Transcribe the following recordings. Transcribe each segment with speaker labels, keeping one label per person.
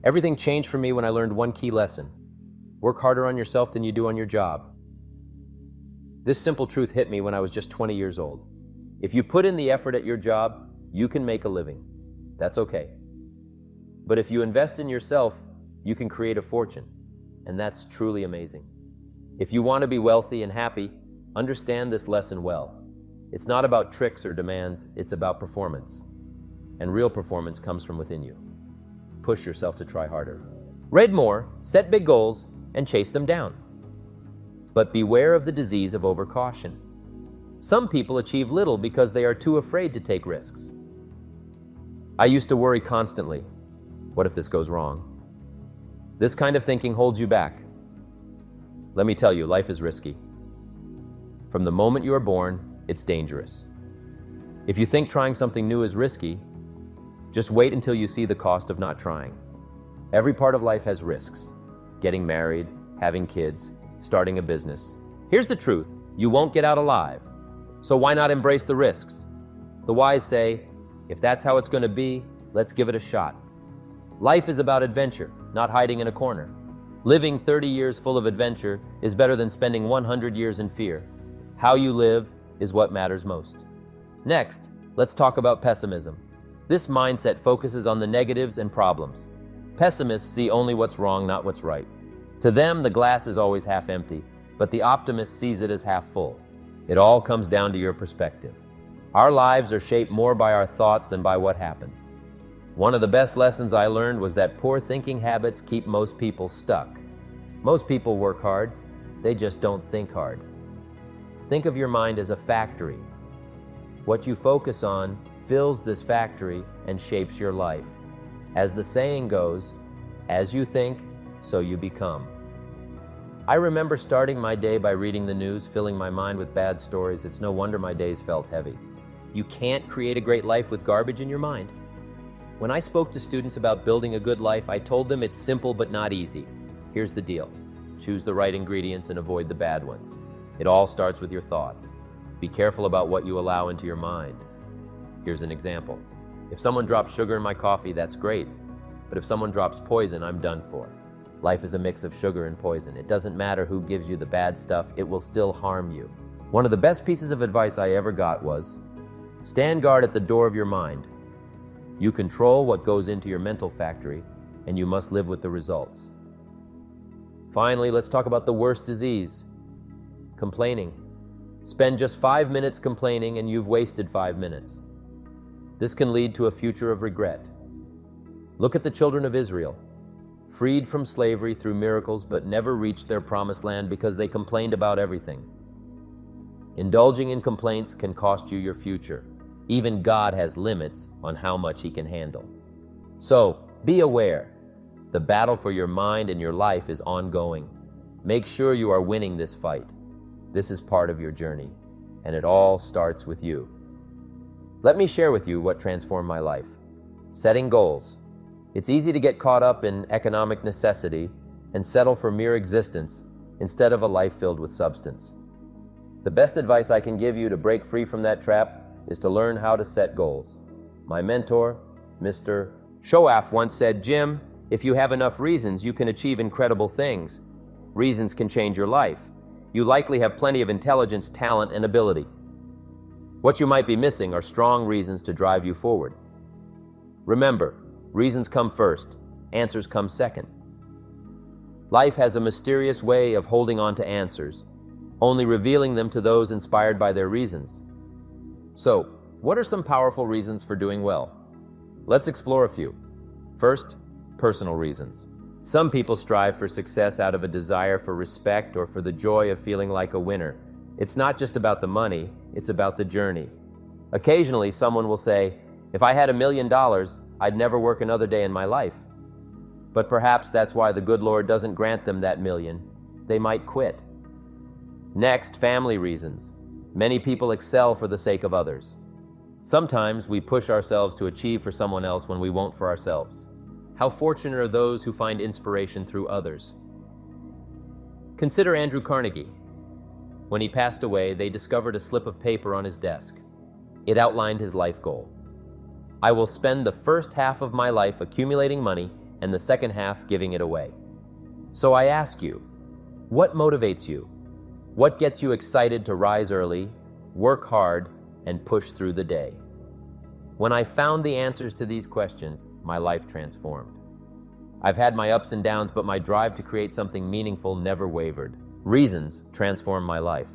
Speaker 1: Everything changed for me when I learned one key lesson. Work harder on yourself than you do on your job. This simple truth hit me when I was just 20 years old. If you put in the effort at your job, you can make a living. That's okay. But if you invest in yourself, you can create a fortune, and that's truly amazing. If you want to be wealthy and happy, understand this lesson well. It's not about tricks or demands, it's about performance. And real performance comes from within you. Push yourself to try harder. Read more, set big goals, and chase them down. But beware of the disease of overcaution. Some people achieve little because they are too afraid to take risks. I used to worry constantly. What if this goes wrong? This kind of thinking holds you back. Let me tell you, life is risky. From the moment you are born, it's dangerous. If you think trying something new is risky, just wait until you see the cost of not trying. Every part of life has risks. Getting married, having kids, starting a business. Here's the truth, you won't get out alive. So why not embrace the risks? The wise say, if that's how it's going to be, let's give it a shot. Life is about adventure, not hiding in a corner. Living 30 years full of adventure is better than spending 100 years in fear. How you live is what matters most. Next, let's talk about pessimism. This mindset focuses on the negatives and problems. Pessimists see only what's wrong, not what's right. To them, the glass is always half empty, but the optimist sees it as half full. It all comes down to your perspective. Our lives are shaped more by our thoughts than by what happens. One of the best lessons I learned was that poor thinking habits keep most people stuck. Most people work hard, they just don't think hard. Think of your mind as a factory. What you focus on fills this factory and shapes your life. As the saying goes, as you think, so you become. I remember starting my day by reading the news, filling my mind with bad stories. It's no wonder my days felt heavy. You can't create a great life with garbage in your mind. When I spoke to students about building a good life, I told them it's simple but not easy. Here's the deal. Choose the right ingredients and avoid the bad ones. It all starts with your thoughts. Be careful about what you allow into your mind. Here's an example. If someone drops sugar in my coffee, that's great. But if someone drops poison, I'm done for. Life is a mix of sugar and poison. It doesn't matter who gives you the bad stuff, it will still harm you. One of the best pieces of advice I ever got was, stand guard at the door of your mind. You control what goes into your mental factory, and you must live with the results. Finally, let's talk about the worst disease, complaining. Spend just 5 minutes complaining and you've wasted 5 minutes. This can lead to a future of regret. Look at the children of Israel, freed from slavery through miracles but never reached their promised land because they complained about everything. Indulging in complaints can cost you your future. Even God has limits on how much He can handle. So, be aware. The battle for your mind and your life is ongoing. Make sure you are winning this fight. This is part of your journey, and it all starts with you. Let me share with you what transformed my life. Setting goals. It's easy to get caught up in economic necessity and settle for mere existence instead of a life filled with substance. The best advice I can give you to break free from that trap is to learn how to set goals. My mentor, Mr. Shoaf, once said, Jim, if you have enough reasons, you can achieve incredible things. Reasons can change your life. You likely have plenty of intelligence, talent, and ability. What you might be missing are strong reasons to drive you forward. Remember, reasons come first, answers come second. Life has a mysterious way of holding on to answers, only revealing them to those inspired by their reasons. So, what are some powerful reasons for doing well? Let's explore a few. First, personal reasons. Some people strive for success out of a desire for respect or for the joy of feeling like a winner. It's not just about the money, it's about the journey. Occasionally, someone will say, if I had $1 million, I'd never work another day in my life. But perhaps that's why the good Lord doesn't grant them that million. They might quit. Next, family reasons. Many people excel for the sake of others. Sometimes we push ourselves to achieve for someone else when we won't for ourselves. How fortunate are those who find inspiration through others. Consider Andrew Carnegie. When he passed away, they discovered a slip of paper on his desk. It outlined his life goal. I will spend the first half of my life accumulating money and the second half giving it away. So I ask you, what motivates you? What gets you excited to rise early, work hard, and push through the day? When I found the answers to these questions, my life transformed. I've had my ups and downs, but my drive to create something meaningful never wavered. Reasons transform my life.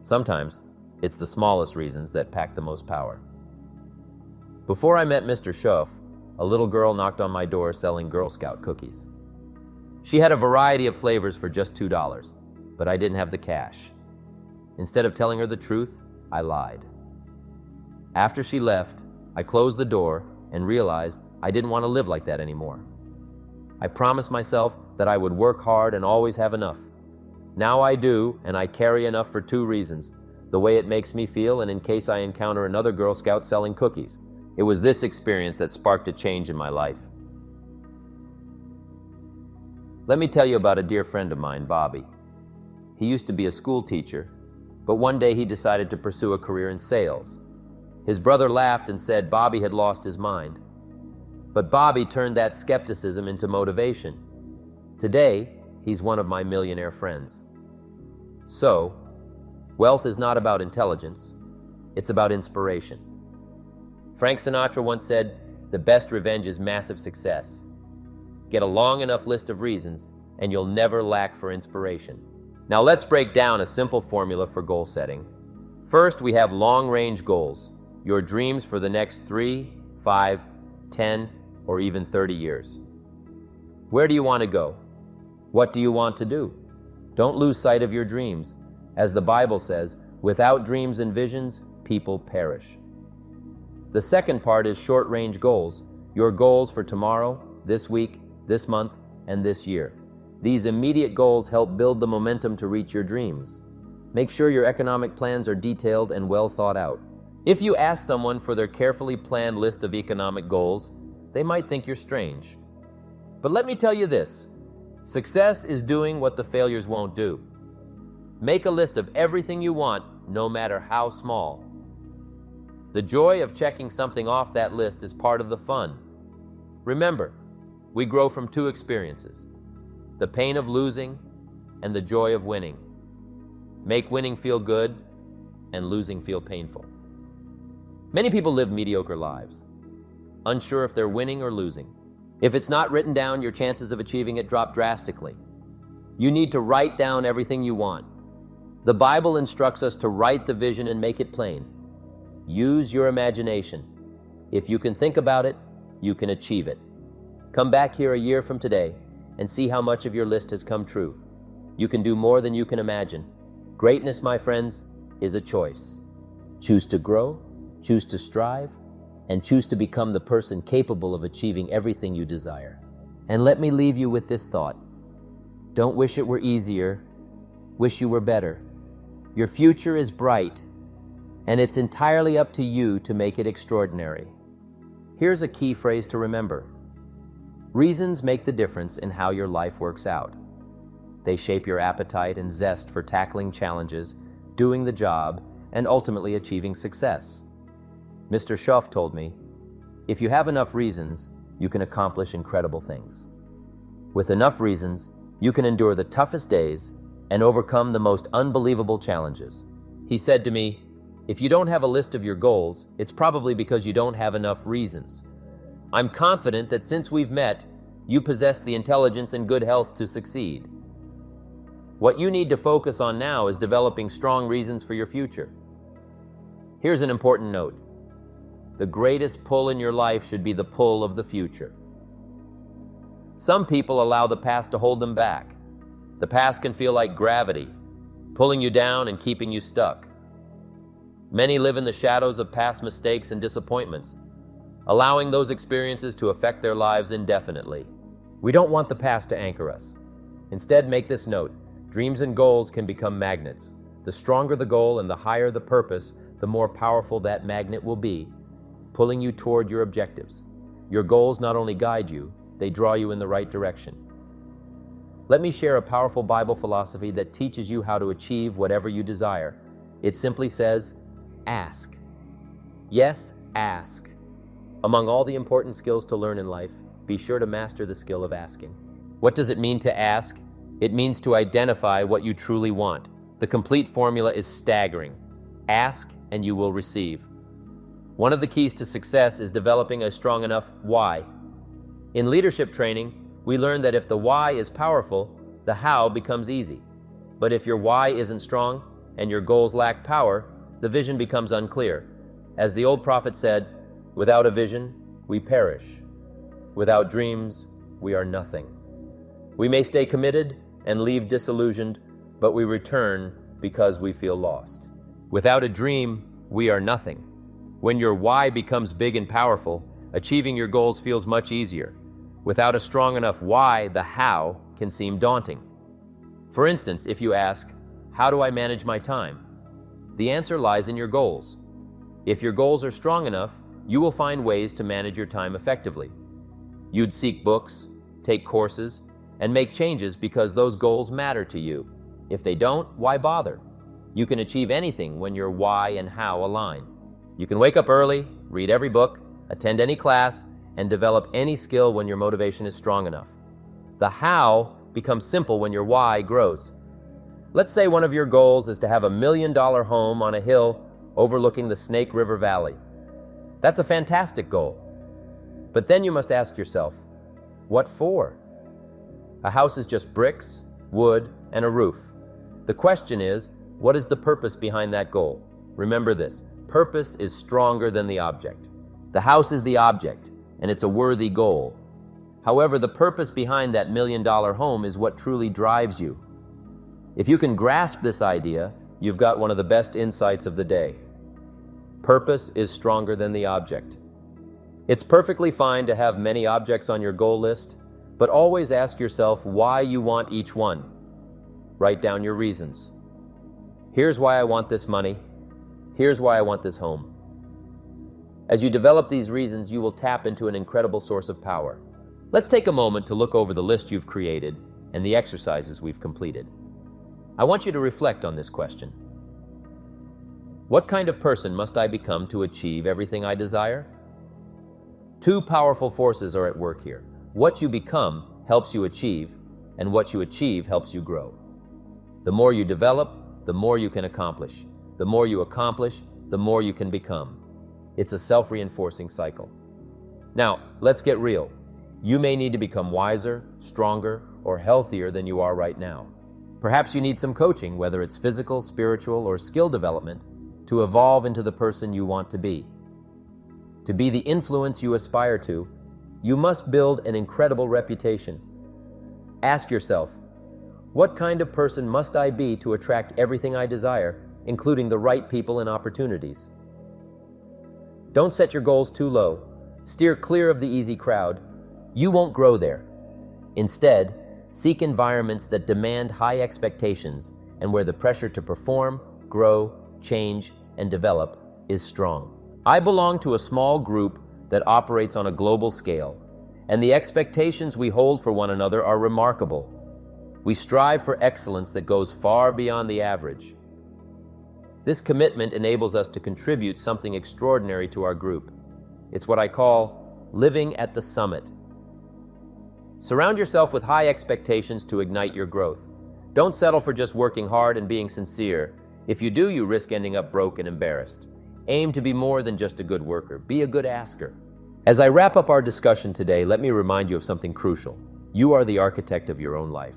Speaker 1: Sometimes it's the smallest reasons that pack the most power. Before I met Mr. Schuff, a little girl knocked on my door selling Girl Scout cookies. She had a variety of flavors for just $2, but I didn't have the cash. Instead of telling her the truth, I lied. After she left, I closed the door and realized I didn't want to live like that anymore. I promised myself that I would work hard and always have enough. Now I do, and I carry enough for 2 reasons: the way it makes me feel, and in case I encounter another Girl Scout selling cookies. It was this experience that sparked a change in my life. Let me tell you about a dear friend of mine, Bobby. He used to be a school teacher, but one day he decided to pursue a career in sales. His brother laughed and said Bobby had lost his mind. But Bobby turned that skepticism into motivation. Today, he's one of my millionaire friends. So, wealth is not about intelligence, it's about inspiration. Frank Sinatra once said, "The best revenge is massive success." Get a long enough list of reasons, and you'll never lack for inspiration. Now let's break down a simple formula for goal setting. First, we have long-range goals, your dreams for the next 3, 5, 10, or even 30 years. Where do you want to go? What do you want to do? Don't lose sight of your dreams. As the Bible says, without dreams and visions, people perish. The second part is short-range goals, your goals for tomorrow, this week, this month, and this year. These immediate goals help build the momentum to reach your dreams. Make sure your economic plans are detailed and well thought out. If you ask someone for their carefully planned list of economic goals, they might think you're strange. But let me tell you this, success is doing what the failures won't do. Make a list of everything you want, no matter how small. The joy of checking something off that list is part of the fun. Remember, we grow from 2 experiences, the pain of losing and the joy of winning. Make winning feel good and losing feel painful. Many people live mediocre lives, unsure if they're winning or losing. If it's not written down, your chances of achieving it drop drastically. You need to write down everything you want. The Bible instructs us to write the vision and make it plain. Use your imagination. If you can think about it, you can achieve it. Come back here a year from today and see how much of your list has come true. You can do more than you can imagine. Greatness, my friends, is a choice. Choose to grow, choose to strive, and choose to become the person capable of achieving everything you desire. And let me leave you with this thought. Don't wish it were easier, wish you were better. Your future is bright, and it's entirely up to you to make it extraordinary. Here's a key phrase to remember. Reasons make the difference in how your life works out. They shape your appetite and zest for tackling challenges, doing the job, and ultimately achieving success. Mr. Schuff told me, if you have enough reasons, you can accomplish incredible things. With enough reasons, you can endure the toughest days and overcome the most unbelievable challenges. He said to me, if you don't have a list of your goals, it's probably because you don't have enough reasons. I'm confident that since we've met, you possess the intelligence and good health to succeed. What you need to focus on now is developing strong reasons for your future. Here's an important note. The greatest pull in your life should be the pull of the future. Some people allow the past to hold them back. The past can feel like gravity, pulling you down and keeping you stuck. Many live in the shadows of past mistakes and disappointments, allowing those experiences to affect their lives indefinitely. We don't want the past to anchor us. Instead, make this note. Dreams and goals can become magnets. The stronger the goal and the higher the purpose, the more powerful that magnet will be, pulling you toward your objectives. Your goals not only guide you, they draw you in the right direction. Let me share a powerful Bible philosophy that teaches you how to achieve whatever you desire. It simply says, ask. Yes, ask. Among all the important skills to learn in life, be sure to master the skill of asking. What does it mean to ask? It means to identify what you truly want. The complete formula is staggering. Ask and you will receive. One of the keys to success is developing a strong enough why. In leadership training, we learn that if the why is powerful, the how becomes easy. But if your why isn't strong and your goals lack power, the vision becomes unclear. As the old prophet said, "Without a vision, we perish. Without dreams, we are nothing." We may stay committed and leave disillusioned, but we return because we feel lost. Without a dream, we are nothing. When your why becomes big and powerful, achieving your goals feels much easier. Without a strong enough why, the how can seem daunting. For instance, if you ask, "How do I manage my time?" the answer lies in your goals. If your goals are strong enough, you will find ways to manage your time effectively. You'd seek books, take courses, and make changes because those goals matter to you. If they don't, why bother? You can achieve anything when your why and how align. You can wake up early, read every book, attend any class, and develop any skill when your motivation is strong enough. The how becomes simple when your why grows. Let's say one of your goals is to have $1 million home on a hill overlooking the Snake River Valley. That's a fantastic goal. But then you must ask yourself, what for? A house is just bricks, wood, and a roof. The question is, what is the purpose behind that goal? Remember this, purpose is stronger than the object. The house is the object, and it's a worthy goal. However, the purpose behind that $1 million home is what truly drives you. If you can grasp this idea, you've got one of the best insights of the day. Purpose is stronger than the object. It's perfectly fine to have many objects on your goal list, but always ask yourself why you want each one. Write down your reasons. Here's why I want this money. Here's why I want this home. As you develop these reasons, you will tap into an incredible source of power. Let's take a moment to look over the list you've created and the exercises we've completed. I want you to reflect on this question. What kind of person must I become to achieve everything I desire? Two powerful forces are at work here. What you become helps you achieve, and what you achieve helps you grow. The more you develop, the more you can accomplish. The more you accomplish, the more you can become. It's a self-reinforcing cycle. Now, let's get real. You may need to become wiser, stronger, or healthier than you are right now. Perhaps you need some coaching, whether it's physical, spiritual, or skill development, to evolve into the person you want to be. To be the influence you aspire to, you must build an incredible reputation. Ask yourself, what kind of person must I be to attract everything I desire, including the right people and opportunities? Don't set your goals too low. Steer clear of the easy crowd. You won't grow there. Instead, seek environments that demand high expectations and where the pressure to perform, grow, change, and develop is strong. I belong to a small group that operates on a global scale, and the expectations we hold for one another are remarkable. We strive for excellence that goes far beyond the average. This commitment enables us to contribute something extraordinary to our group. It's what I call living at the summit. Surround yourself with high expectations to ignite your growth. Don't settle for just working hard and being sincere. If you do, you risk ending up broke and embarrassed. Aim to be more than just a good worker. Be a good asker. As I wrap up our discussion today, let me remind you of something crucial. You are the architect of your own life.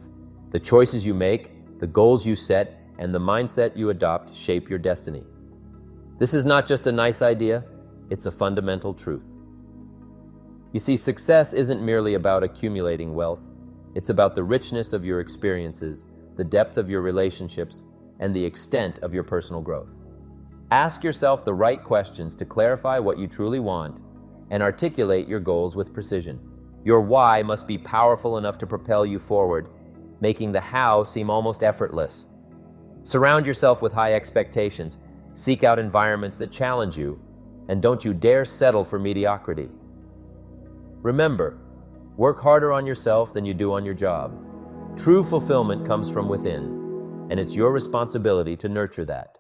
Speaker 1: The choices you make, the goals you set, and the mindset you adopt shape your destiny. This is not just a nice idea, it's a fundamental truth. You see, success isn't merely about accumulating wealth. It's about the richness of your experiences, the depth of your relationships, and the extent of your personal growth. Ask yourself the right questions to clarify what you truly want and articulate your goals with precision. Your why must be powerful enough to propel you forward, making the how seem almost effortless. Surround yourself with high expectations. Seek out environments that challenge you, and don't you dare settle for mediocrity. Remember, work harder on yourself than you do on your job. True fulfillment comes from within, and it's your responsibility to nurture that.